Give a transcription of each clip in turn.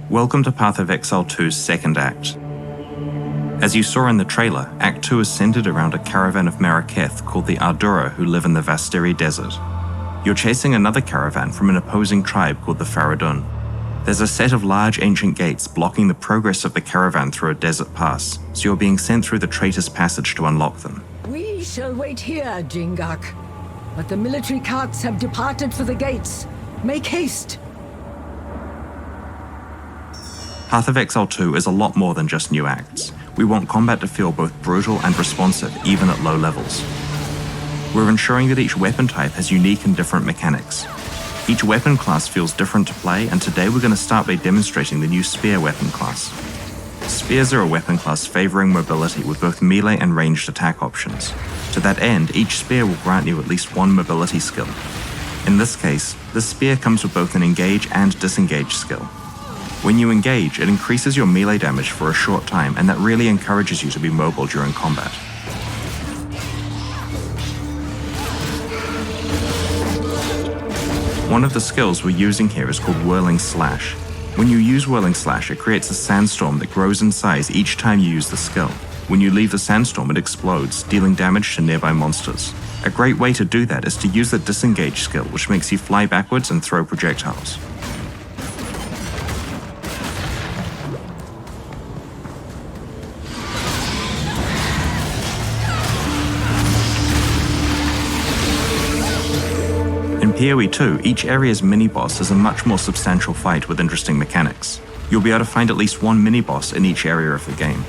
Welcome to Path of Exile 2's second act. As you saw in the trailer, Act 2 is centered around a caravan of Maraketh called the Ardura who live in the Vastiri Desert. You're chasing another caravan from an opposing tribe called the Faradun. There's a set of large ancient gates blocking the progress of the caravan through a desert pass, so you're being sent through the Traitor's Passage to unlock them. We shall wait here, Jingak. But the military carts have departed for the gates. Make haste! Path of Exile 2 is a lot more than just new acts. We want combat to feel both brutal and responsive, even at low levels. We're ensuring that each weapon type has unique and different mechanics. Each weapon class feels different to play, and today we're going to start by demonstrating the new Spear weapon class. Spears are a weapon class favoring mobility with both melee and ranged attack options. To that end, each spear will grant you at least one mobility skill. In this case, the spear comes with both an engage and disengage skill. When you engage, it increases your melee damage for a short time, and that really encourages you to be mobile during combat. One of the skills we're using here is called Whirling Slash. When you use Whirling Slash, it creates a sandstorm that grows in size each time you use the skill. When you leave the sandstorm, it explodes, dealing damage to nearby monsters. A great way to do that is to use the disengage skill, which makes you fly backwards and throw projectiles. In PoE 2, each area's mini-boss is a much more substantial fight with interesting mechanics. You'll be able to find at least one mini-boss in each area of the game.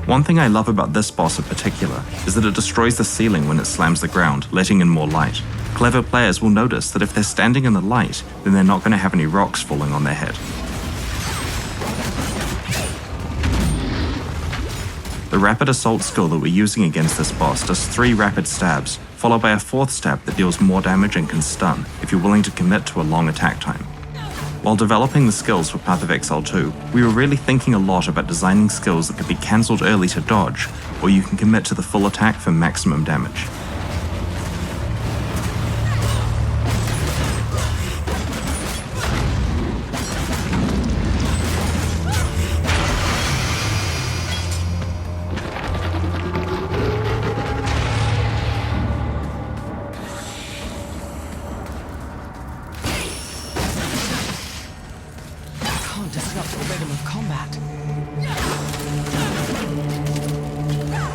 One thing I love about this boss in particular is that it destroys the ceiling when it slams the ground, letting in more light. Clever players will notice that if they're standing in the light, then they're not going to have any rocks falling on their head. The Rapid Assault skill that we're using against this boss does 3 rapid stabs, followed by a 4th stab that deals more damage and can stun, if you're willing to commit to a long attack time. While developing the skills for Path of Exile 2, we were really thinking a lot about designing skills that could be cancelled early to dodge, or you can commit to the full attack for maximum damage. Disrupt the rhythm of combat.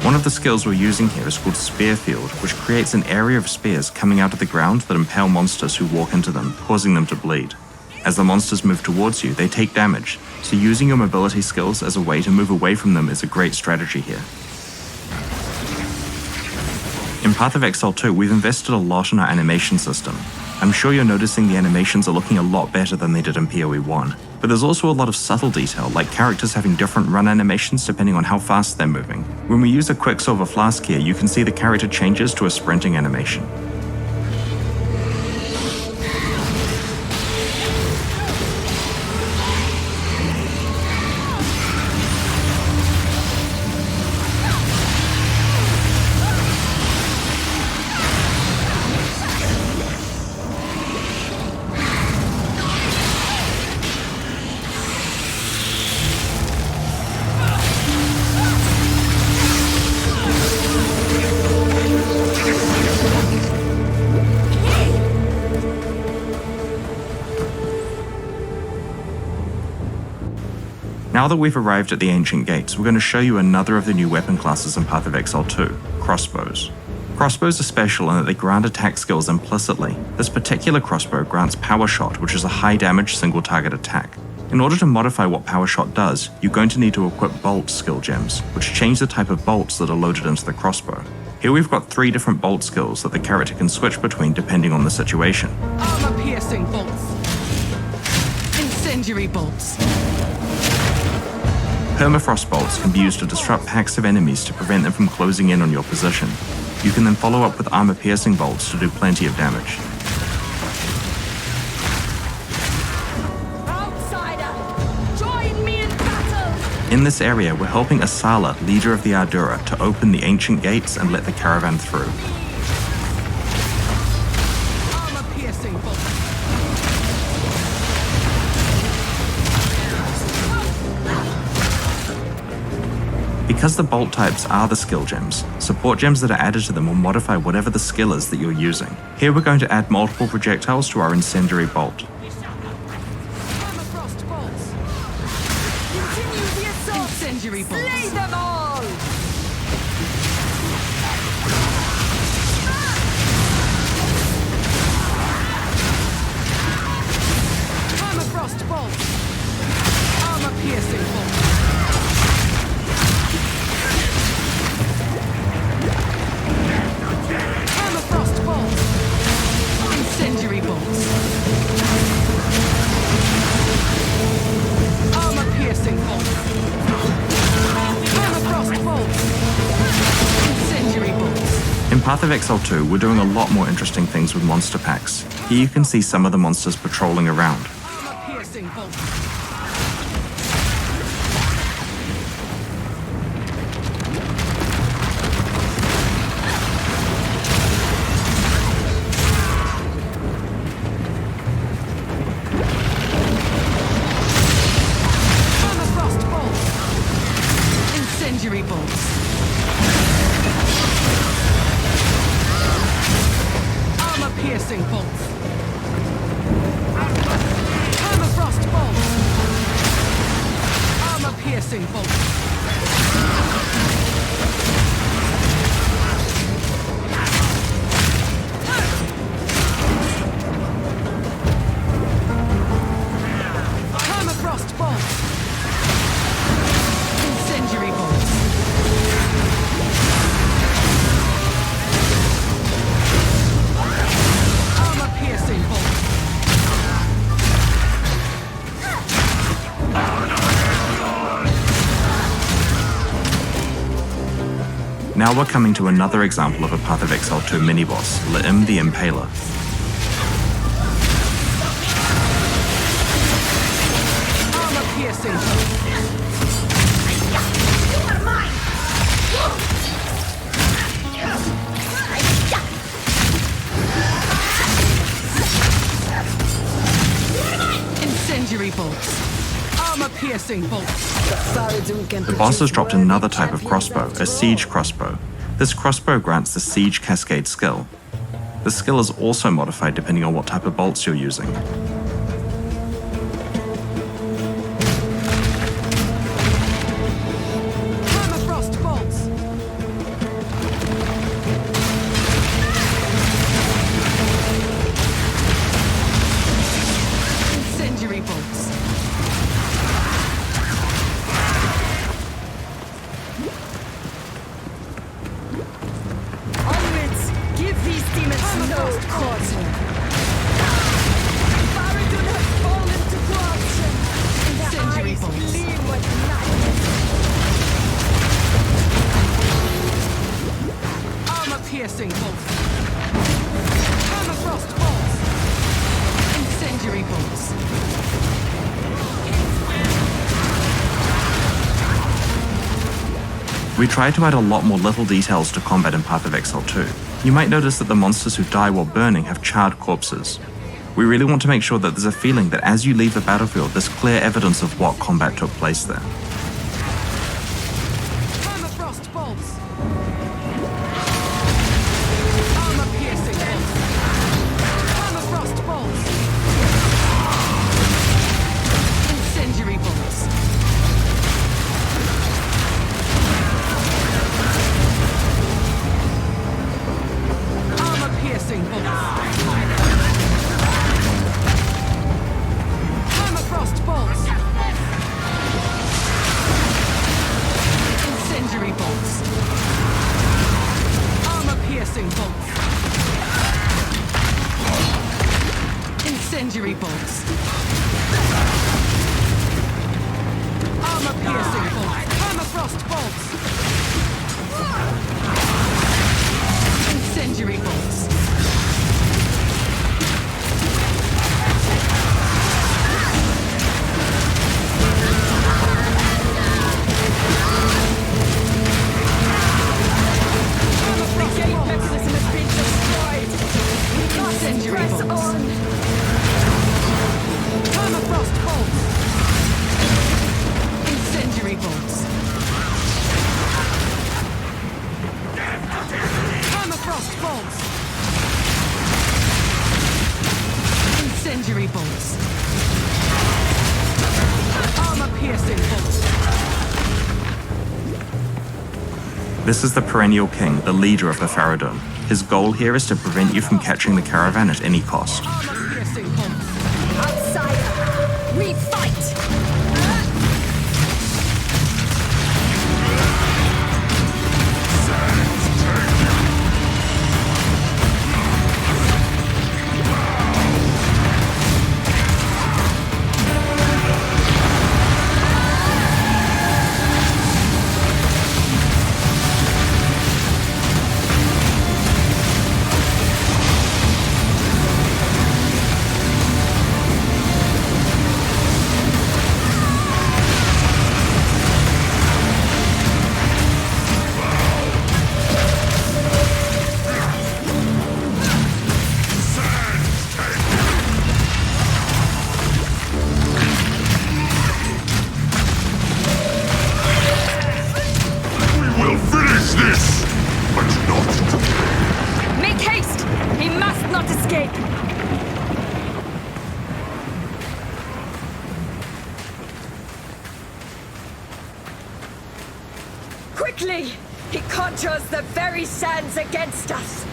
One of the skills we're using here is called Spear Field, which creates an area of spears coming out of the ground that impale monsters who walk into them, causing them to bleed. As the monsters move towards you, they take damage, so using your mobility skills as a way to move away from them is a great strategy here. In Path of Exile 2, we've invested a lot in our animation system. I'm sure you're noticing the animations are looking a lot better than they did in PoE 1, but there's also a lot of subtle detail, like characters having different run animations depending on how fast they're moving. When we use a Quicksilver Flask here, you can see the character changes to a sprinting animation. Now that we've arrived at the Ancient Gates, we're going to show you another of the new weapon classes in Path of Exile 2, Crossbows. Crossbows are special in that they grant attack skills implicitly. This particular crossbow grants Power Shot, which is a high damage single target attack. In order to modify what Power Shot does, you're going to need to equip Bolt skill gems, which change the type of bolts that are loaded into the crossbow. Here we've got 3 different bolt skills that the character can switch between depending on the situation. Armor-piercing bolts. Incendiary bolts. Permafrost bolts can be used to disrupt packs of enemies to prevent them from closing in on your position. You can then follow up with armor-piercing bolts to do plenty of damage. Outsider, join me in battle! In this area, we're helping Asala, leader of the Ardura, to open the ancient gates and let the caravan through. Armor-piercing bolts. Because the bolt types are the skill gems, support gems that are added to them will modify whatever the skill is that you're using. Here we're going to add multiple projectiles to our incendiary bolt. Incendiary bolts. Slay them all! Permafrost bolts. Armor piercing bolts. Permafrost bolts. Incendiary bolts. Armor piercing bolts. Permafrost bolts. Incendiary bolts. In Path of Exile 2, we're doing a lot more interesting things with monster packs. Here you can see some of the monsters patrolling around. Armor piercing bolts. Permafrost bolts. Incendiary bolts. Armor piercing bolts. Permafrost bolts. Armor piercing bolts. Permafrost bolts. Incendiary bolts. Armor piercing bolts. Now we're coming to another example of a Path of Exile 2 mini-boss, L'Im the Impaler. Armor piercing bolts. Incendiary bolts. Armor piercing bolts. The boss has dropped another type of crossbow, a siege crossbow. This crossbow grants the Siege Cascade skill. The skill is also modified depending on what type of bolts you're using. Permafrost bolts. Incendiary bolts. Onwards! Give these demons no quarter! Faradun has fallen to corruption, and their Incendiary eyes bolts. gleam with night. Armor piercing bolts. Permafrost bolts. Incendiary bolts. We try to add a lot more little details to combat in Path of Exile 2. You might notice that the monsters who die while burning have charred corpses. We really want to make sure that there's a feeling that as you leave the battlefield, there's clear evidence of what combat took place there. Permafrost bolts. Armor piercing bolts. Permafrost bolts. Incendiary bolts. Armor piercing bolts. Permafrost bolts. This is the perennial king, the leader of the Faradun. His goal here is to prevent you from catching the caravan at any cost. Armor-piercing bolts. Outsider, we fight! Quickly! He conjures the very sands against us!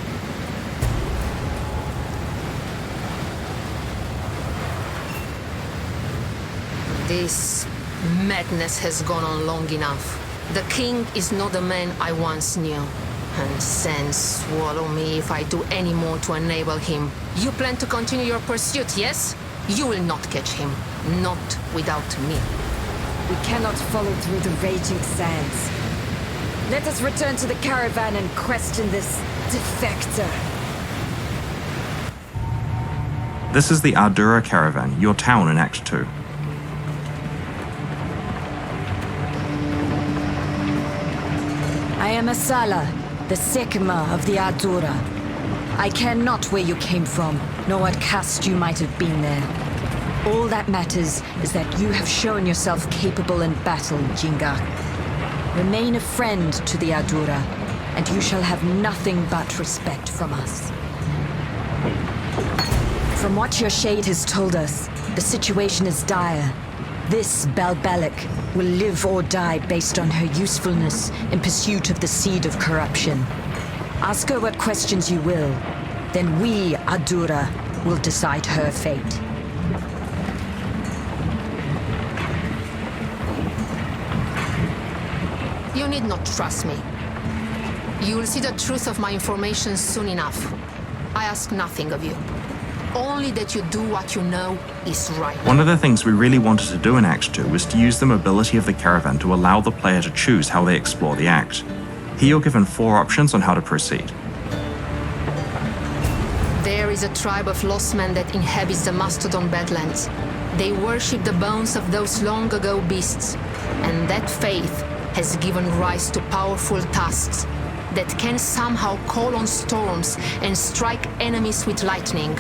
This madness has gone on long enough. The king is not the man I once knew. And sands swallow me if I do any more to enable him. You plan to continue your pursuit, yes? You will not catch him. Not without me. We cannot follow through the raging sands. Let us return to the caravan and question this defector. This is the Ardura caravan, your town in Act 2. I am Asala, the Sekima of the Ardura. I care not where you came from, nor what caste you might have been there. All that matters is that you have shown yourself capable in battle, Jingak. Remain a friend to the Ardura, and you shall have nothing but respect from us. From what your shade has told us, the situation is dire. This Balbalic will live or die based on her usefulness in pursuit of the seed of corruption. Ask her what questions you will, then we, Ardura, will decide her fate. You need not trust me. You will see the truth of my information soon enough. I ask nothing of you. Only that you do what you know is right. One of the things we really wanted to do in Act 2 was to use the mobility of the caravan to allow the player to choose how they explore the act. Here you're given 4 options on how to proceed. There is a tribe of lost men that inhabits the Mastodon Badlands. They worship the bones of those long ago beasts, and that faith has given rise to powerful tusks that can somehow call on storms and strike enemies with lightning.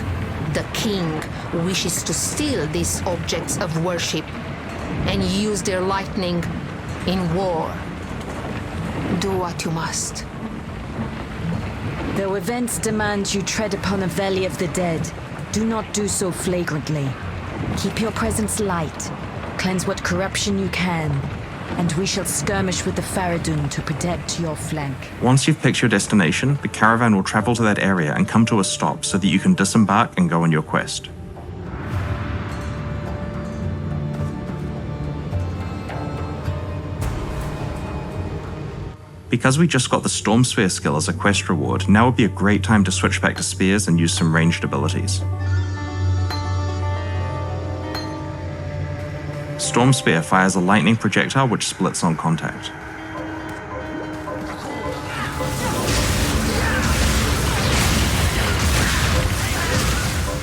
The king wishes to steal these objects of worship and use their lightning in war. Do what you must. Though events demand you tread upon a valley of the dead, do not do so flagrantly. Keep your presence light, cleanse what corruption you can, and we shall skirmish with the Faradun to protect your flank. Once you've picked your destination, the caravan will travel to that area and come to a stop so that you can disembark and go on your quest. Because we just got the Storm Spear skill as a quest reward, now would be a great time to switch back to spears and use some ranged abilities. Storm Spear fires a lightning projectile which splits on contact.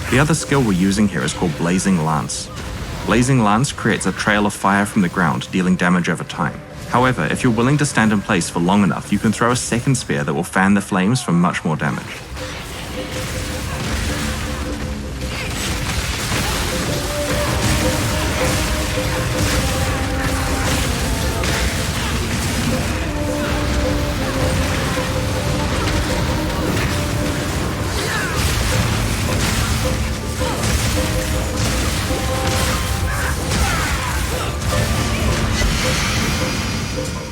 The other skill we're using here is called Blazing Lance. Blazing Lance creates a trail of fire from the ground, dealing damage over time. However, if you're willing to stand in place for long enough, you can throw a second spear that will fan the flames for much more damage.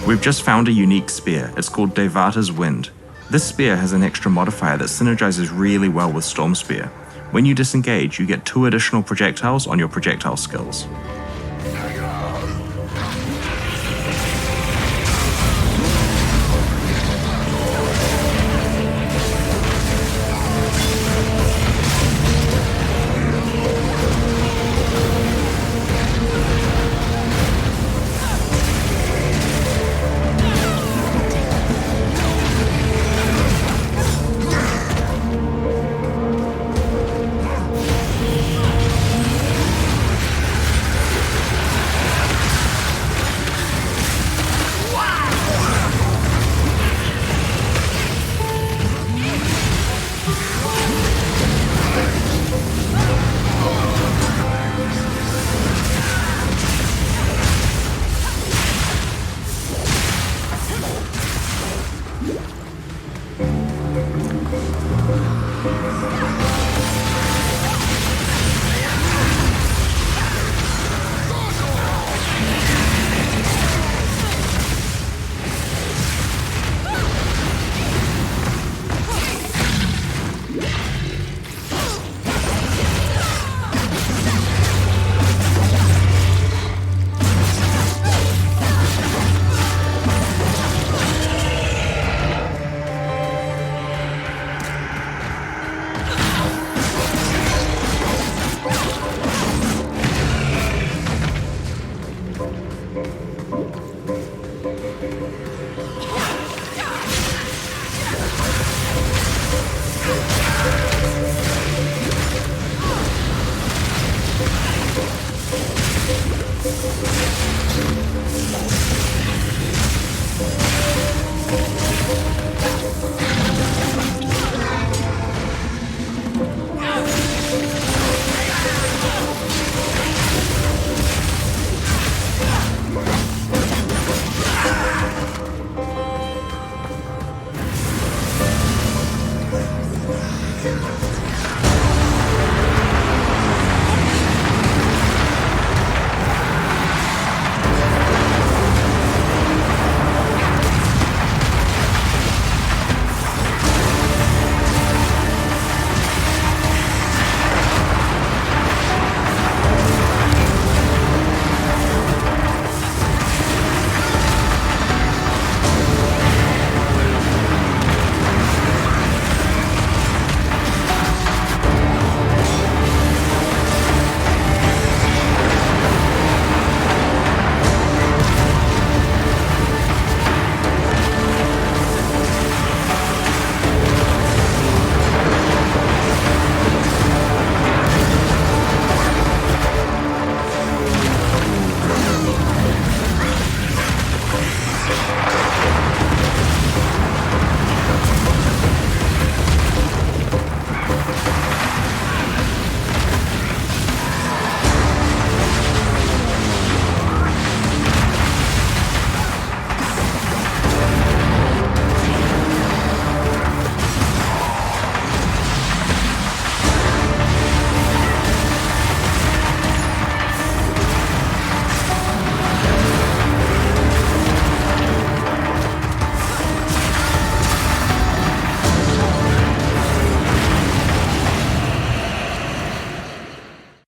We've just found a unique spear. It's called Devata's Wind. This spear has an extra modifier that synergizes really well with Storm Spear. When you disengage, you get 2 additional projectiles on your projectile skills.